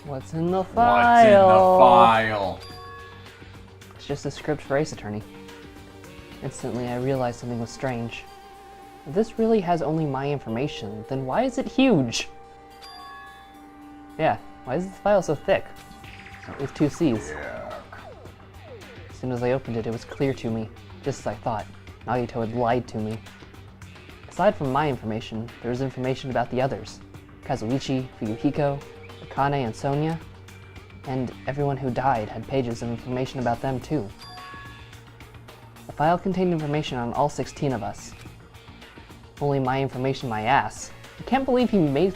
What's in the file? What's in the file? It's just a script for Ace Attorney. Instantly, I realized something was strange. If this really has only my information, then why is it huge? Yeah, why is this file so thick? With 2 C's. As soon as I opened it, it was clear to me, just as I thought. Nagito had lied to me. Aside from my information, there was information about the others. Kazuichi, Fuyuhiko, Akane, and Sonia. And everyone who died had pages of information about them too. The file contained information on all 16 of us. Only my information, my ass. I can't believe he made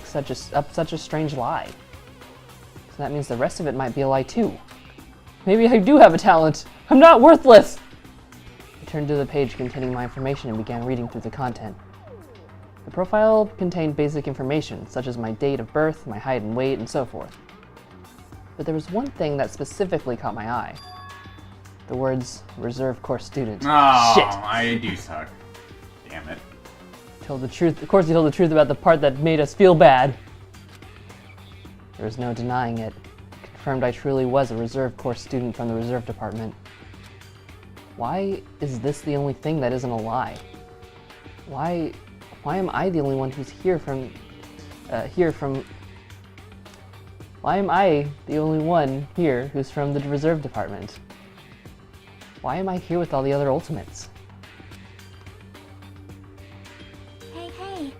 up such a strange lie. So that means the rest of it might be a lie too. Maybe I do have a talent. I'm not worthless! I turned to the page containing my information and began reading through the content. The profile contained basic information, such as my date of birth, my height and weight, and so forth. But there was one thing that specifically caught my eye. The words, reserve course student. Oh, Shit! I do suck. Damn it. Told the truth. Of course he told the truth about the part that made us feel bad. There was no denying it. It confirmed I truly was a reserve course student from the reserve department. Why is this the only thing that isn't a lie? Why am I the only one who's Why am I the only one here who's from the reserve department? Why am I here with all the other ultimates? Hey.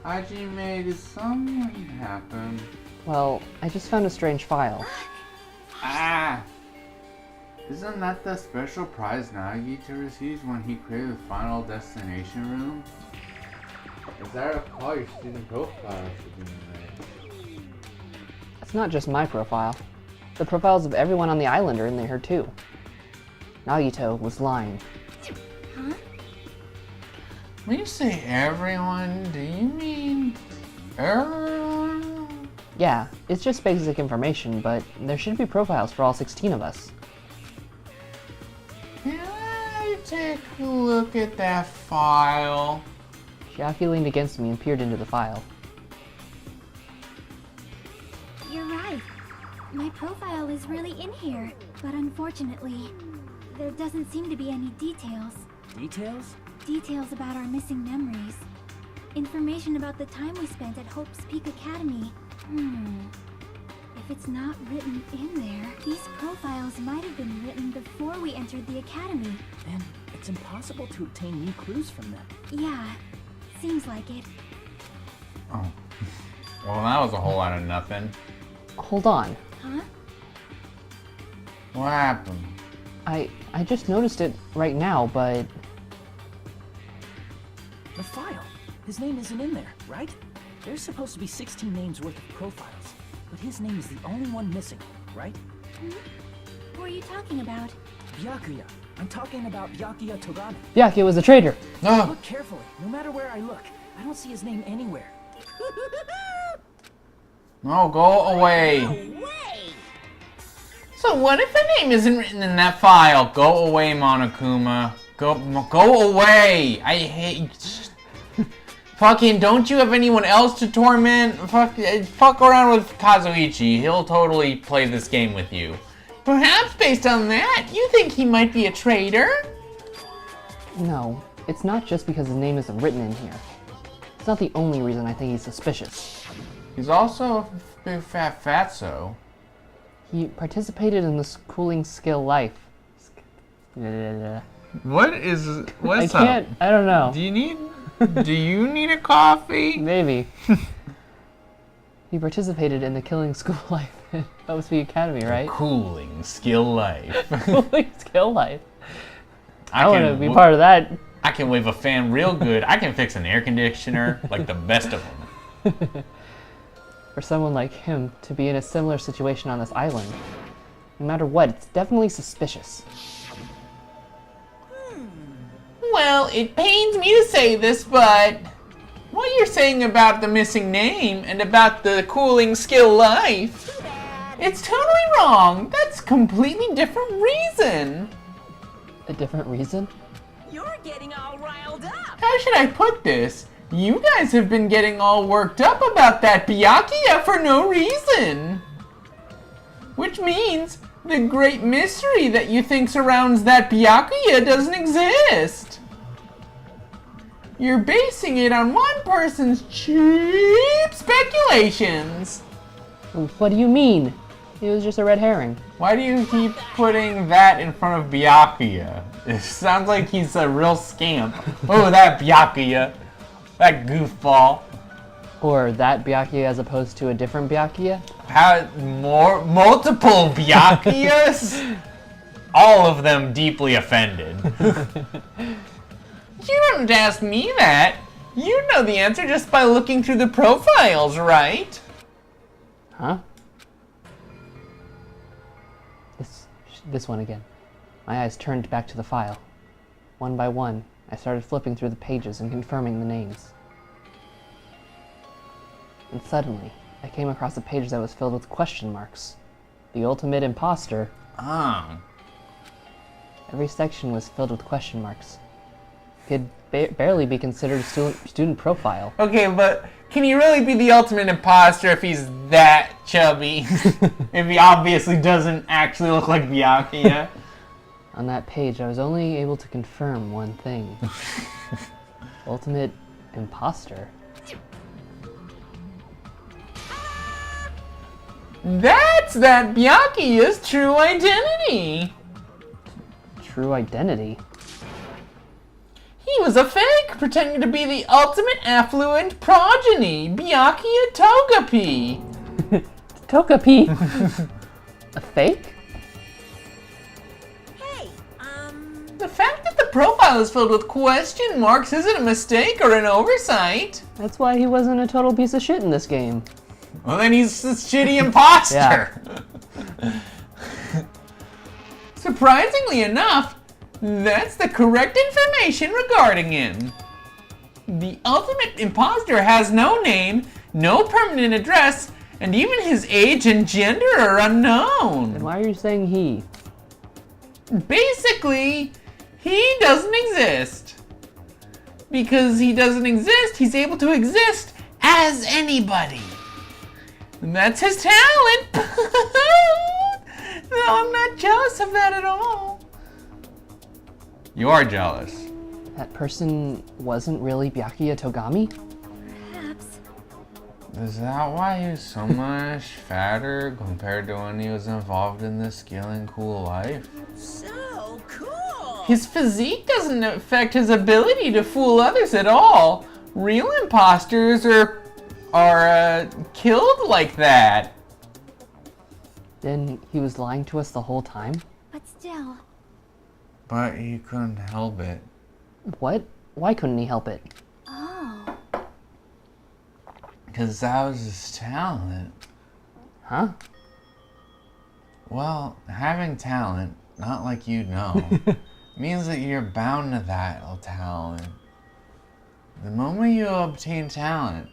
Hajime, did something happen? Well, I just found a strange file. Ah! Isn't that the special prize Nagito receives when he cleared the final destination room? As I recall, your student profile should be in there. It's not just my profile. The profiles of everyone on the island are in there too. Nagito was lying. Huh? When you say everyone, do you mean everyone? Yeah, it's just basic information, but there should be profiles for all 16 of us. Can I take a look at that file? Chiaki leaned against me and peered into the file. You're right. My profile is really in here, but unfortunately, there doesn't seem to be any details. Details? Details about our missing memories. Information about the time we spent at Hope's Peak Academy. If it's not written in there, these profiles might have been written before we entered the academy. And it's impossible to obtain new clues from them. Yeah, seems like it. Oh. Well, that was a whole lot of nothing. Hold on. Huh? What happened? I just noticed it right now, but... The file. His name isn't in there, right? There's supposed to be 16 names worth of profiles, but his name is the only one missing, right? Who are you talking about? Byakuya. I'm talking about Byakuya Togane. Byakuya was a traitor! No! Look carefully. No matter where I look, I don't see his name anywhere. No, go away! So what if the name isn't written in that file? Go away, Monokuma. Go away! I hate... Fucking, don't you have anyone else to torment? Fuck around with Kazuichi. He'll totally play this game with you. Perhaps based on that, you think he might be a traitor? No, it's not just because his name isn't written in here. It's not the only reason I think he's suspicious. He's also a big fat fatso. He participated in the schooling skill life. What's I don't know. Do you need a coffee? Maybe. He participated in the killing school life at OSB Academy, right? Cooling skill life. Cooling skill life. I want to can be w- part of that. I can wave a fan real good. I can fix an air conditioner like the best of them. For someone like him to be in a similar situation on this island, no matter what, it's definitely suspicious. Well, it pains me to say this, but what you're saying about the missing name and about the cooling skill life, it's totally wrong. That's a completely different reason. A different reason? You're getting all riled up. How should I put this? You guys have been getting all worked up about that Byakuya for no reason. Which means the great mystery that you think surrounds that Byakuya doesn't exist. You're basing it on one person's cheap speculations. What do you mean? It was just a red herring. Why do you keep putting that in front of Byakuya? It sounds like he's a real scamp. Oh, that Byakuya. That goofball. Or that Byakuya as opposed to a different Byakuya? How multiple Byakuyas? All of them deeply offended. You don't ask me that. You know the answer just by looking through the profiles, right? Huh? This one again. My eyes turned back to the file. One by one, I started flipping through the pages and confirming the names. And suddenly, I came across a page that was filled with question marks. The ultimate imposter. Oh. Every section was filled with question marks. Could barely be considered a student profile. Okay, but can he really be the ultimate imposter if he's that chubby? If he obviously doesn't actually look like Byakuya? On that page, I was only able to confirm one thing. Ultimate imposter. That's that Byakuya's true identity! True identity? He was a fake, pretending to be the ultimate affluent progeny, Byakuya Togepi. Togepi! A fake? Hey, The fact that the profile is filled with question marks isn't a mistake or an oversight. That's why he wasn't a total piece of shit in this game. Well, then he's a shitty imposter. Surprisingly enough, that's the correct information regarding him. The ultimate imposter has no name, no permanent address, and even his age and gender are unknown. Then why are you saying he? Basically, he doesn't exist. Because he doesn't exist, he's able to exist as anybody. And that's his talent. No, I'm not jealous of that at all. You are jealous. That person wasn't really Byakuya Togami? Perhaps. Is that why he was so much fatter compared to when he was involved in this Scaling Cool Life? so cool. His physique doesn't affect his ability to fool others at all. Real imposters are killed like that. Then he was lying to us the whole time? But still, But he couldn't help it. What? Why couldn't he help it? oh, Because that was his talent. Huh? Well, having talent, not like you know, means that you're bound to that talent. The moment you obtain talent,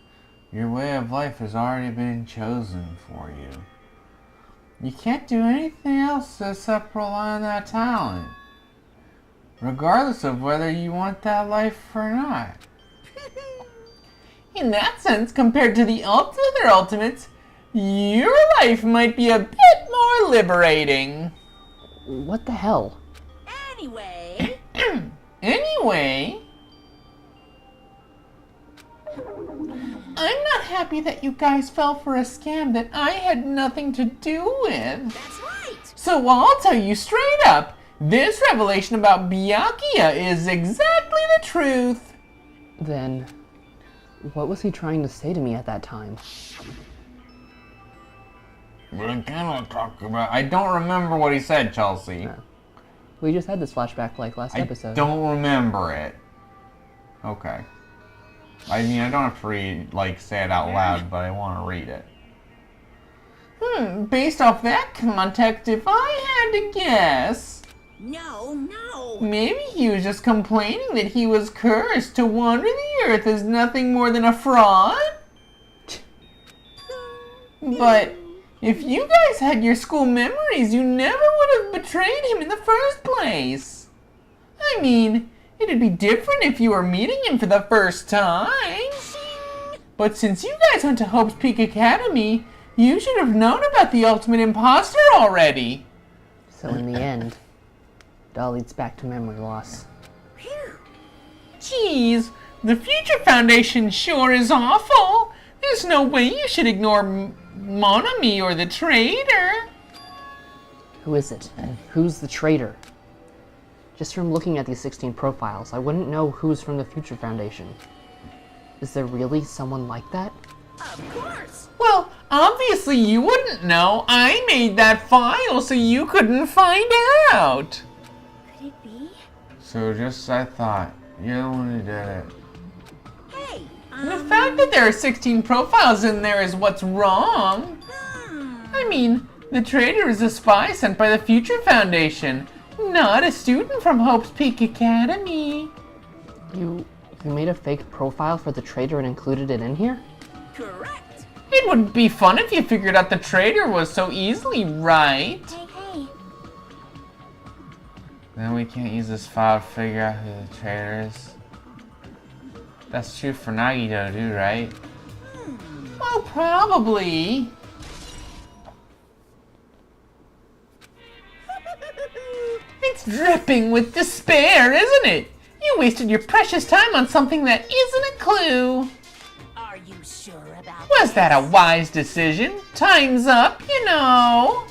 your way of life has already been chosen for you. You can't do anything else except rely on that talent, regardless of whether you want that life or not. In that sense, compared to the other ultimates, your life might be a bit more liberating. What the hell? Anyway, Anyway, I'm not happy that you guys fell for a scam that I had nothing to do with. that's right. So I'll tell you straight up, this revelation about Byakuya is exactly the truth. Then, what was he trying to say to me at that time? We're gonna talk about. I don't remember what he said, Chelsea. No. We just had this flashback like last I episode. don't remember it. Okay. I mean, I don't have to read, say it out loud, but I want to read it. Based off that context, if I had to guess, No. maybe he was just complaining that he was cursed to wander the earth as nothing more than a fraud? But if you guys had your school memories, you never would have betrayed him in the first place. I mean, it'd be different if you were meeting him for the first time. But since you guys went to Hope's Peak Academy, You should have known about the ultimate imposter already. So in the end, it all leads back to memory loss. Jeez, the Future Foundation sure is awful. There's no way you should ignore Monami or the traitor. Who is it? Who's the traitor? Just from looking at these 16 profiles, I wouldn't know who's from the Future Foundation. Is there really someone like that? Of course. Well, obviously you wouldn't know. I made that file so you couldn't find out. Could it be? So just as I thought, you're the one who did it. Hey, The fact that there are 16 profiles in there is what's wrong. I mean, the traitor is a spy sent by the Future Foundation, not a student from Hope's Peak Academy. You made a fake profile for the traitor and included it in here? correct. It would be fun if you figured out the traitor was so easily, right? Hey, hey. Then we can't use this file to figure out who the traitor is. That's true for Nagito too, right? Well, probably. It's dripping with despair, isn't it? You wasted your precious time on something that isn't a clue. Are you sure about Was that a wise decision? Time's up, you know.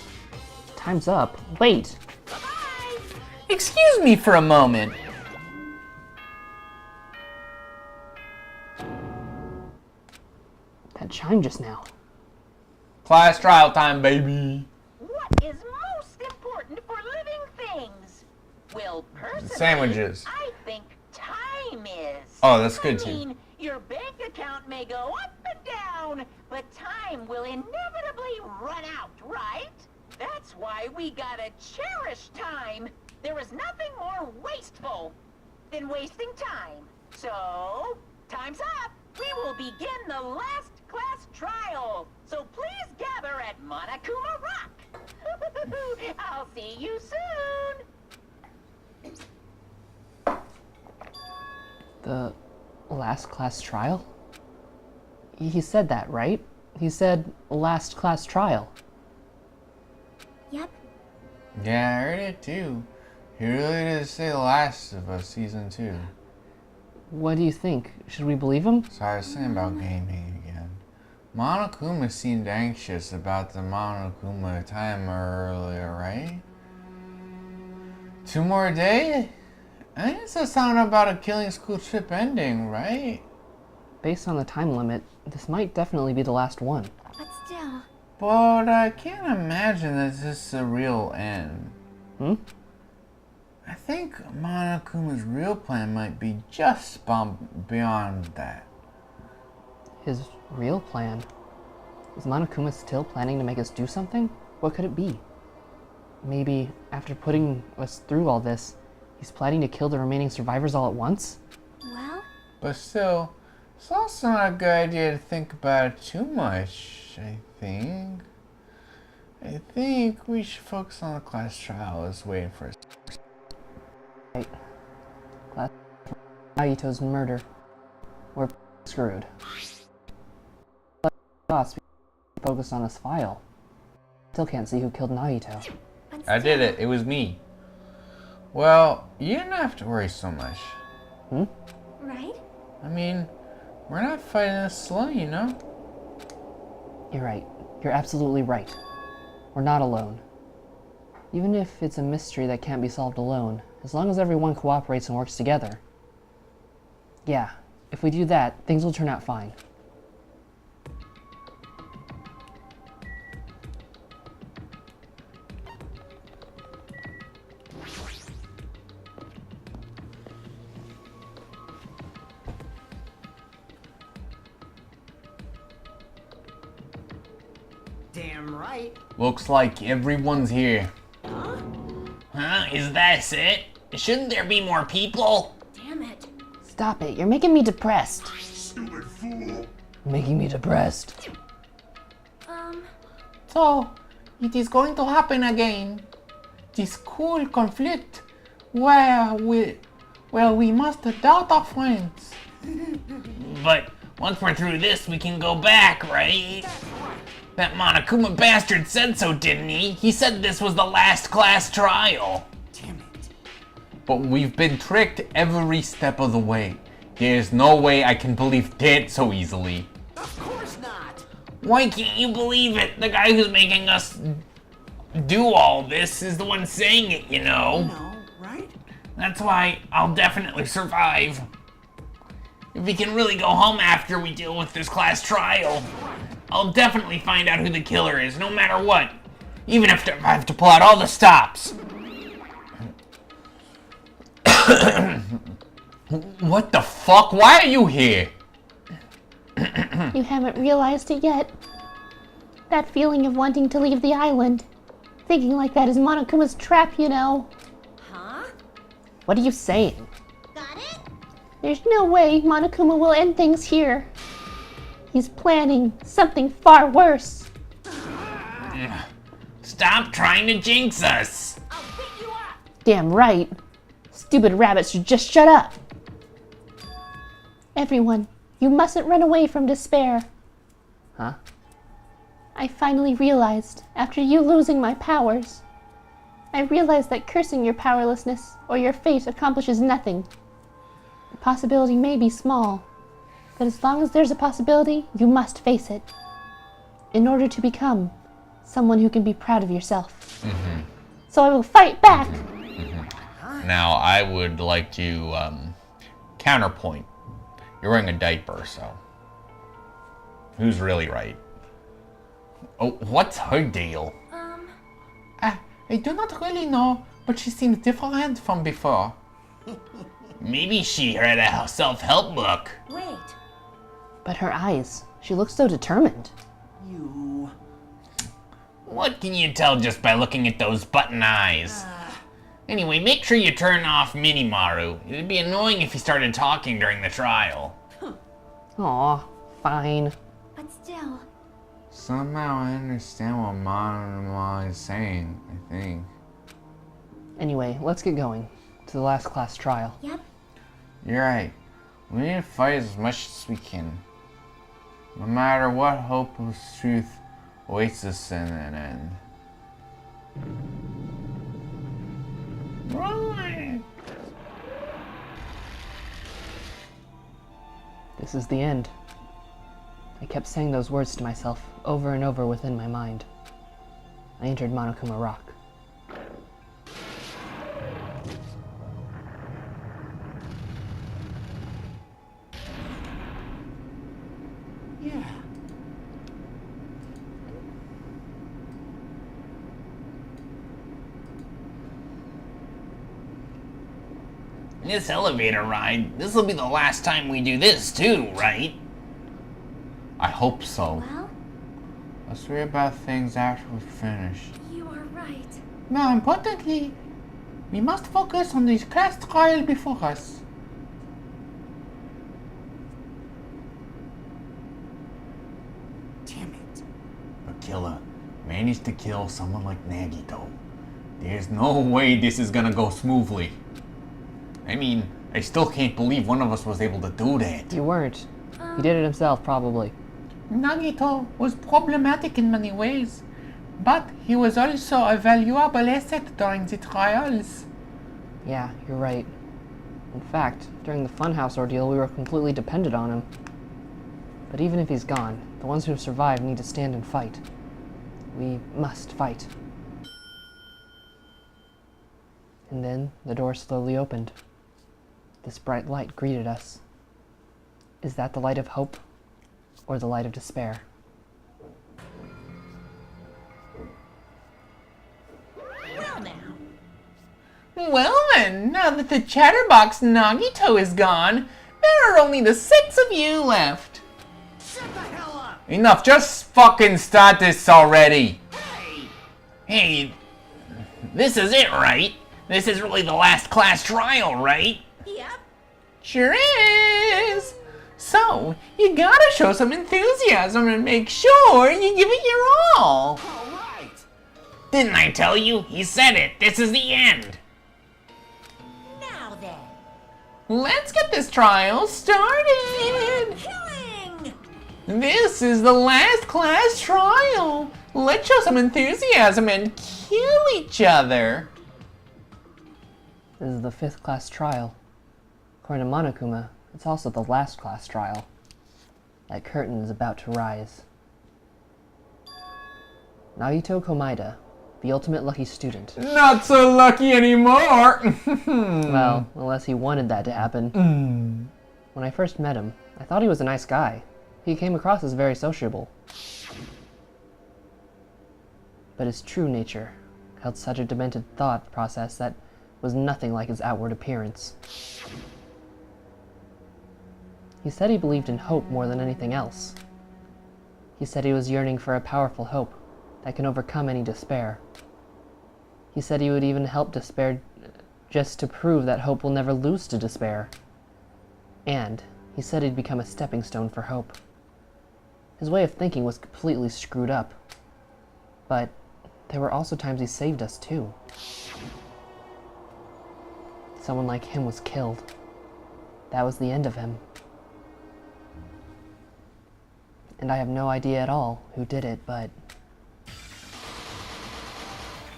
Time's up. Wait. Bye. Excuse me for a moment. That chime just now. Class trial time, baby. What is most important for living things? Well, personally, Sandwiches. I think time is. Oh, that's good I too. mean, your bank account may go up and down, but time will inevitably run out, right? That's why we gotta cherish time. There is nothing more wasteful than wasting time. So, time's up. We will begin the last class trial. So please gather at Monokuma Rock. I'll see you soon. The last class trial? He said that, right? He said last class trial. Yep. Yeah, I heard it too. He really did say The Last of Us Season 2. What do you think? Should we believe him? So I was saying about gaming again. Monokuma seemed anxious about the Monokuma timer earlier, right? 2 more days? I think it's a sound about a killing school trip ending, right? Based on the time limit, this might definitely be the last one. But still. But I can't imagine that this is the real end. Hmm? I think Monokuma's real plan might be just beyond that. His real plan? Is Monokuma still planning to make us do something? What could it be? Maybe, after putting us through all this, he's planning to kill the remaining survivors all at once? Well, But still, it's also not a good idea to think about it too much, I think. I think we should focus on the class trial as waiting for us. Right. Class Naito's murder. We're screwed. Let's focus on this file. Still can't see who killed Naito. but I did still. it. It was me. Well, you didn't have to worry so much. Hmm? Right? I mean, we're not fighting this alone, you know? You're right. You're absolutely right. We're not alone. Even if it's a mystery that can't be solved alone, as long as everyone cooperates and works together. Yeah, if we do that, things will turn out fine. Damn right. Looks like everyone's here. Huh? Is that it? Shouldn't there be more people? Damn it. Stop it, you're making me depressed. Stupid fool. Making me depressed. So, it is going to happen again. This cool conflict where we must doubt our friends. But once we're through this, we can go back, right? That Monokuma bastard said so, didn't he? He said this was the last class trial. Damn it. But we've been tricked every step of the way. There's no way I can believe that so easily. Of course not. Why can't you believe it? The guy who's making us do all this is the one saying it, you know. No, right? That's why I'll definitely survive. If we can really go home after we deal with this class trial, I'll definitely find out who the killer is, no matter what. Even if I have to pull out all the stops. What the fuck? Why are you here? You haven't realized it yet. That feeling of wanting to leave the island. Thinking like that is Monokuma's trap, you know. Huh? What are you saying? Got it? There's no way Monokuma will end things here. He's planning something far worse. Stop trying to jinx us. I'll pick you up. Damn right. Stupid rabbits should just shut up. Everyone, you mustn't run away from despair. Huh? I finally realized, after you losing my powers, I realized that cursing your powerlessness or your fate accomplishes nothing. The possibility may be small, but as long as there's a possibility, you must face it. In order to become someone who can be proud of yourself. So I will fight back! Now, I would like to counterpoint. You're wearing a diaper, so who's really right? Oh, what's her deal? I do not really know, but she seems different from before. Maybe she read a self-help book. Wait. But her eyes, she looks so determined. You... What can you tell just by looking at those button eyes? Anyway, make sure you turn off Minimaru. It'd be annoying if he started talking during the trial. Aw, fine. But still, Somehow I understand what Mama is saying, I think. Anyway, let's get going to the last class trial. yep. You're right. We need to fight as much as we can. No matter what hope of truth awaits us in an end. Run! This is the end. I kept saying those words to myself over and over within my mind. I entered Monokuma Rock. Yeah. This elevator ride, this will be the last time we do this too, right? I hope so. Well, Let's worry about things after we're finished. you are right. More importantly, we must focus on this class trial before us. Damn it. A killer managed to kill someone like Nagito. There's no way this is gonna go smoothly. I mean, I still can't believe one of us was able to do that. You weren't. He did it himself, probably. Nagito was problematic in many ways, but he was also a valuable asset during the trials. Yeah, you're right. In fact, during the Funhouse ordeal, we were completely dependent on him. But even if he's gone, the ones who have survived need to stand and fight. We must fight. And then the door slowly opened. This bright light greeted us. Is that the light of hope, or the light of despair? Well now. Well then, now that the chatterbox Nagito is gone, there are only the 6 of you left. Shut the hell up! Enough, just fucking start this already. Hey! Hey, this is it, right? This is really the last class trial, right? Yep. Sure is. So, you gotta show some enthusiasm and make sure you give it your all. All right! Didn't I tell you? He said it. This is the end. Now then. Let's get this trial started. Killing! This is the last class trial. Let's show some enthusiasm and kill each other. This is the 5th class trial. According to Monokuma, it's also the last class trial. That curtain is about to rise. Nagito Komaeda, the ultimate lucky student. Not so lucky anymore. Well, unless he wanted that to happen. When I first met him, I thought he was a nice guy. He came across as very sociable. But his true nature held such a demented thought process that was nothing like his outward appearance. He said he believed in hope more than anything else. He said he was yearning for a powerful hope that can overcome any despair. He said he would even help despair just to prove that hope will never lose to despair. And he said he'd become a stepping stone for hope. His way of thinking was completely screwed up. But there were also times he saved us too. Someone like him was killed. That was the end of him. And I have no idea at all who did it, but... it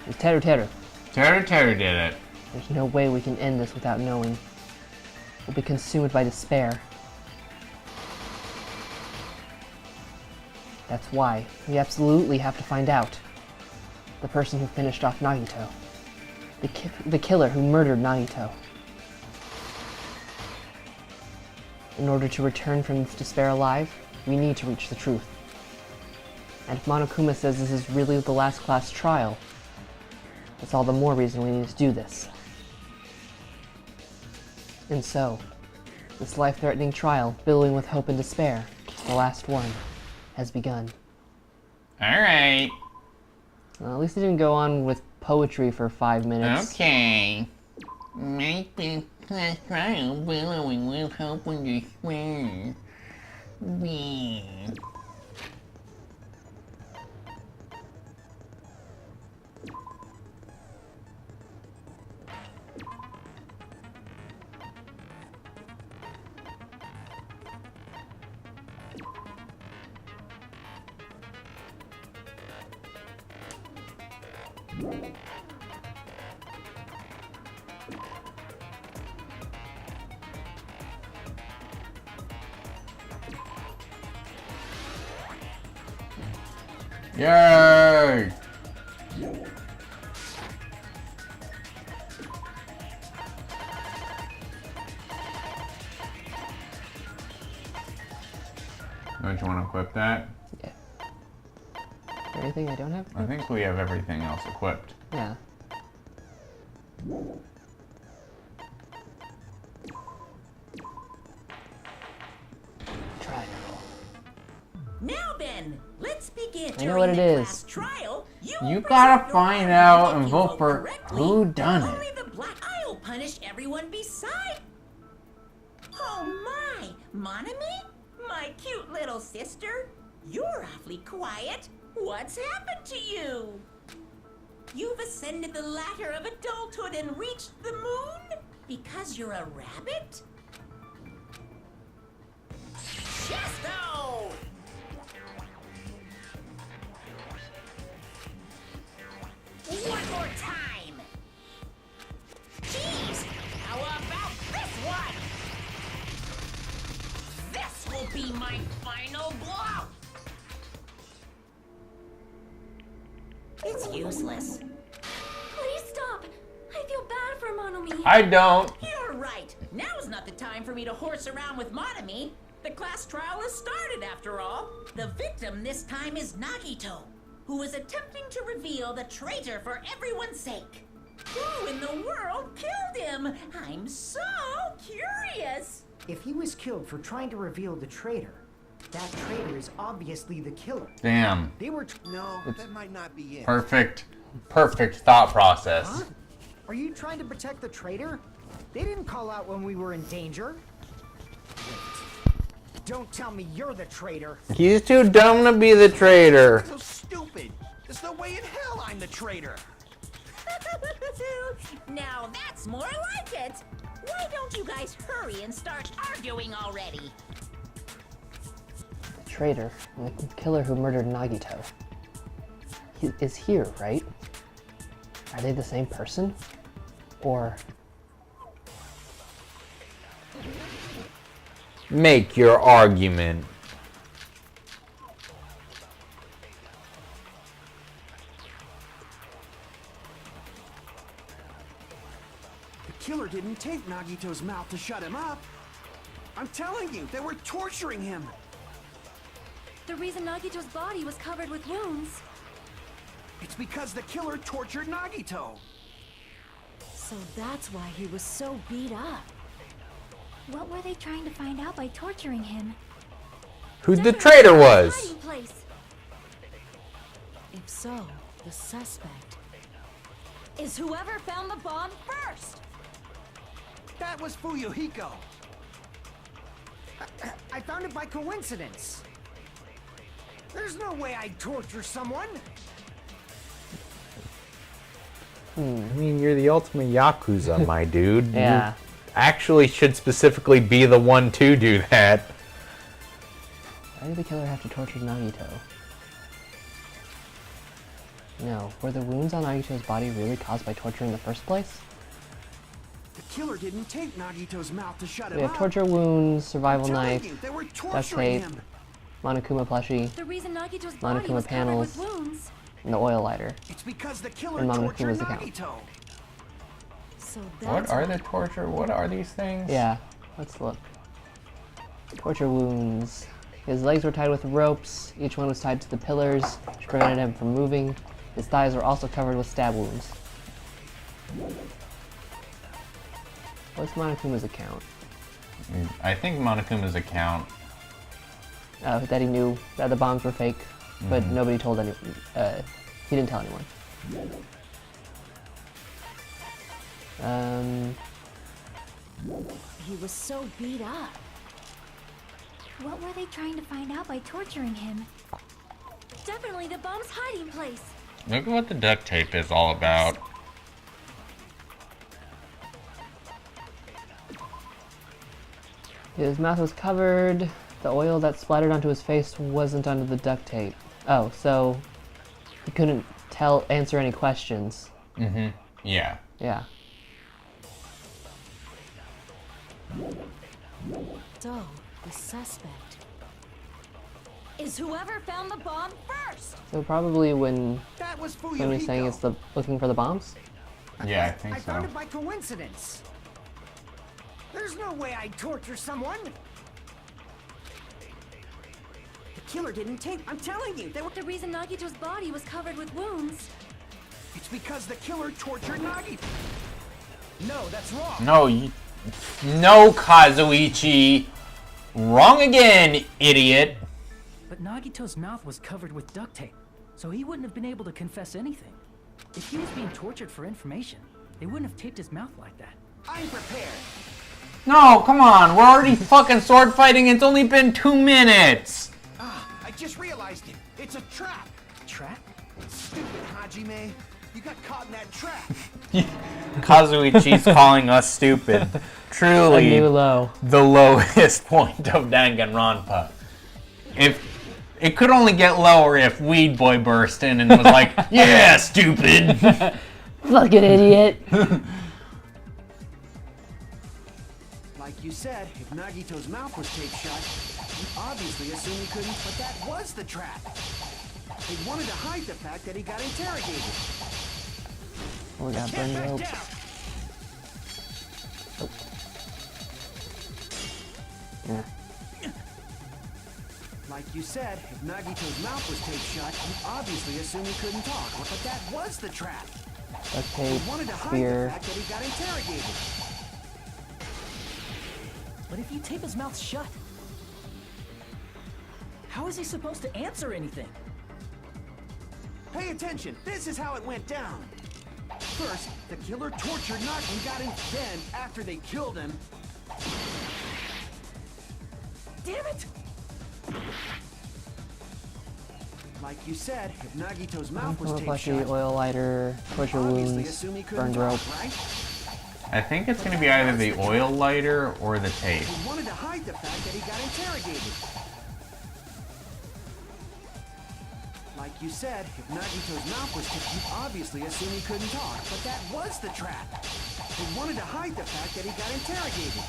was Teru Teru. Teru Teru did it. There's no way we can end this without knowing. We'll be consumed by despair. That's why we absolutely have to find out. The person who finished off Nagito. The killer who murdered Nagito. In order to return from this despair alive, we need to reach the truth. And if Monokuma says this is really the last class trial, that's all the more reason we need to do this. And so, this life-threatening trial, billowing with hope and despair, the last one, has begun. Alright. Well, at least it didn't go on with poetry for 5 minutes. Okay. Make this class trial billowing with hope and despair. Yay! Don't you want to equip that? Yeah. Is there anything I don't have? I think we have everything else equipped. Yeah. Try. Now then, let's begin. I know what it is. Trial, You gotta find out and vote for who done Only it. the black I'll punish everyone beside. Oh my, Monami? My cute little sister? You're awfully quiet. What's happened to you? You've ascended the ladder of adulthood and reached the moon? Because you're a rabbit? Chesto! One more time! Jeez! How about this one? This will be my final blow! It's useless. Please stop. I feel bad for Monomi. I don't. You're right. Now's not the time for me to horse around with Monami. The class trial has started, after all. The victim this time is Nagito, who is attempting to reveal the traitor for everyone's sake. Who in the world killed him? I'm so curious. If he was killed for trying to reveal the traitor, that traitor is obviously the killer. Damn. They were. No, that might not be it. Perfect thought process. Huh? Are you trying to protect the traitor? They didn't call out when we were in danger. Wait. Don't tell me you're the traitor. He's too dumb to be the traitor. So stupid. There's no way in hell I'm the traitor. Now that's more like it. Why don't you guys hurry and start arguing already? traitor and the killer who murdered Nagito is here, right? Are they the same person? Or... Make your argument. The killer didn't take Nagito's mouth to shut him up. I'm telling you, they were torturing him. The reason Nagito's body was covered with wounds. It's because the killer tortured Nagito. So that's why he was so beat up. What were they trying to find out by torturing him? Who the traitor was? Hiding place. If so, the suspect is whoever found the bomb first. That was Fuyuhiko. I found it by coincidence. There's no way I'd torture someone. I mean, you're the ultimate Yakuza, my dude. Yeah. You actually should specifically be the one to do that. Why did the killer have to torture Nagito? No, were the wounds on Nagito's body really caused by torture in the first place? The killer didn't take Nagito's mouth to shut him We have up. torture wounds, survival I'm telling knife, you, they were duct torturing tape, him. Monokuma plushie, The reason Nagito's body Monokuma was covered with panels, wounds. and the oil lighter. It's because the killer And tortured Monokuma's account. Nagito. So What that's are why- the torture? What are these things? Yeah, let's look. Torture wounds. His legs were tied with ropes. Each one was tied to the pillars, which prevented him from moving. His thighs were also covered with stab wounds. What's Monokuma's account? I think Monokuma's account. That he knew that the bombs were fake, but nobody told anyone. He didn't tell anyone. He was so beat up. What were they trying to find out by torturing him? Definitely the bomb's hiding place. Look at what the duct tape is all about. His mouth was covered. The oil that splattered onto his face wasn't under the duct tape. Oh, so he couldn't answer any questions. Yeah. Yeah. So, the suspect is whoever found the bomb first. So probably when That was Fuyuhiko. somebody's saying it's the looking for the bombs. Yeah, I think I so. found it by coincidence. There's no way I'd torture someone. The killer didn't take. I'm telling you, they were. The reason Nagito's body was covered with wounds. It's because the killer tortured Nagito. No, that's wrong. No, Kazuichi. Wrong again, idiot. But Nagito's mouth was covered with duct tape, so he wouldn't have been able to confess anything. If he was being tortured for information, they wouldn't have taped his mouth like that. I'm prepared. No, come on. We're already fucking sword fighting. It's only been 2 minutes. Ah, I just realized it. It's a trap. Trap? Stupid Hajime. You got caught in that trap. Kazuichi's calling us stupid. A Truly new low. the lowest point of Danganronpa. If it could only get lower if Weed Boy burst in and was like, "Yeah, stupid." Fucking idiot. Like you said, if Nagito's mouth was taped shut, you obviously assumed he couldn't, but that was the trap. They wanted to hide the fact that he got interrogated. Oh, we got Get burned back ropes. down! Yeah. Like you said, if Nagito's mouth was taped shut, you obviously assumed he couldn't talk, but that was the trap. Duct They tape, wanted to hide the spear. fact that he got interrogated. But if you tape his mouth shut, how is he supposed to answer anything? Pay attention, this is how it went down. First, the killer tortured Nagi and got him. Then, after they killed him... Damn it! Like you said, if Nagito's mouth was Monokuma taped plushie, shut, oil lighter, torture obviously wounds, assumed he couldn't burned talk, rope. right? I think it's gonna be either the oil lighter or the tape. They wanted to hide the fact that he got interrogated. Like you said, if Nagito's mouth was taped, you'd obviously assume he couldn't talk, but that was the trap. They wanted to hide the fact that he got interrogated.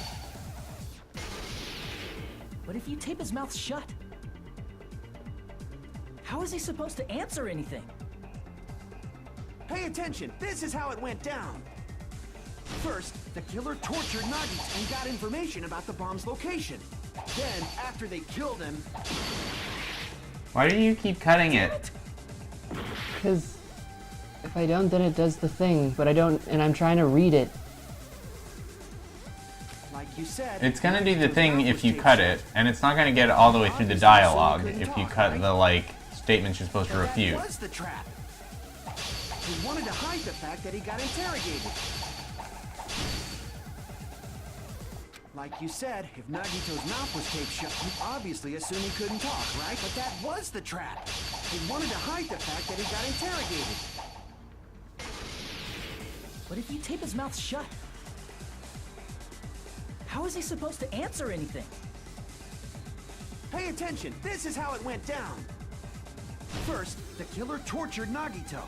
But if you tape his mouth shut, how is he supposed to answer anything? Pay attention, this is how it went down. First, the killer tortured Nagito and got information about the bomb's location. Then, after they killed him... Why do you keep cutting it? Because if I don't, then it does the thing, but I don't, and I'm trying to read it. Like you said, It's gonna do the thing if you cut it, and it's not gonna get it all the way through the dialogue if you cut the, like, statements you're supposed to refute. That was the trap. He wanted to hide the fact that he got interrogated. Like you said, if Nagito's mouth was taped shut, you obviously assume he couldn't talk, right? But that was the trap. He wanted to hide the fact that he got interrogated. But if you tape his mouth shut, how is he supposed to answer anything? Pay attention, this is how it went down. First, the killer tortured Nagito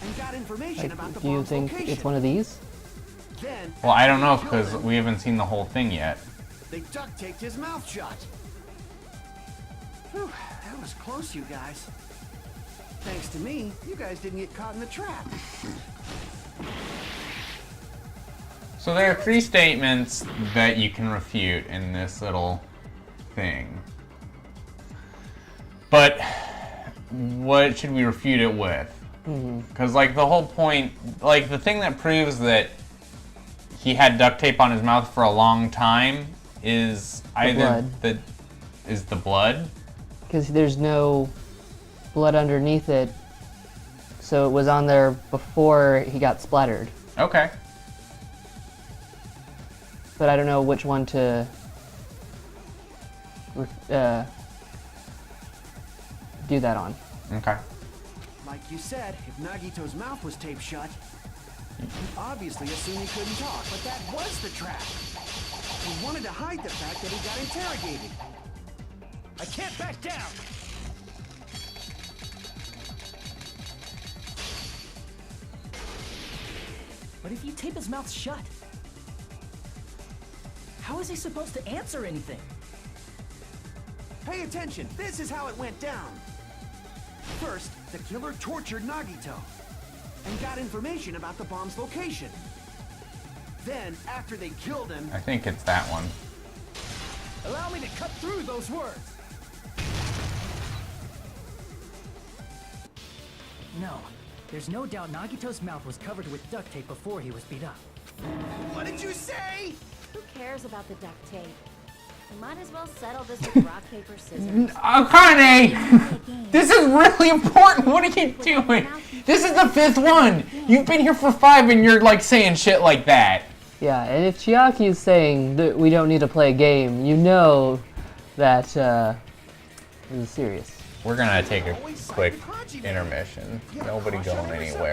and got information about the Do you bomb's think location. it's one of these? Then, Well, I don't know after they killed because him, we haven't seen the whole thing yet. they duct taped his mouth shut. Whew, that was close, you guys. Thanks to me, you guys didn't get caught in the trap. So there are 3 statements that you can refute in this little thing. But what should we refute it with? Because, like, the whole point, like, the thing that proves that he had duct tape on his mouth for a long time is either the blood. Because there's no blood underneath it, so it was on there before he got splattered. Okay. But I don't know which one to do that on. Okay. Like you said, if Nagito's mouth was taped shut, you obviously assumed he couldn't talk, but that was the trap. He wanted to hide the fact that he got interrogated. I can't back down! But if you tape his mouth shut, how is he supposed to answer anything? Pay attention, this is how it went down. First, the killer tortured Nagito and got information about the bomb's location. Then, after they killed him... I think it's that one. Allow me to cut through those words! No, there's no doubt Nagito's mouth was covered with duct tape before he was beat up. What did you say? Who cares about the duct tape? We might as well settle this with rock, paper, scissors. Akane! This is really important! What are you doing? This is the 5th one! You've been here for 5 and you're, like, saying shit like that. Yeah, and if Chiaki is saying that we don't need to play a game, you know that this is serious. We're gonna take a quick intermission. Nobody going anywhere.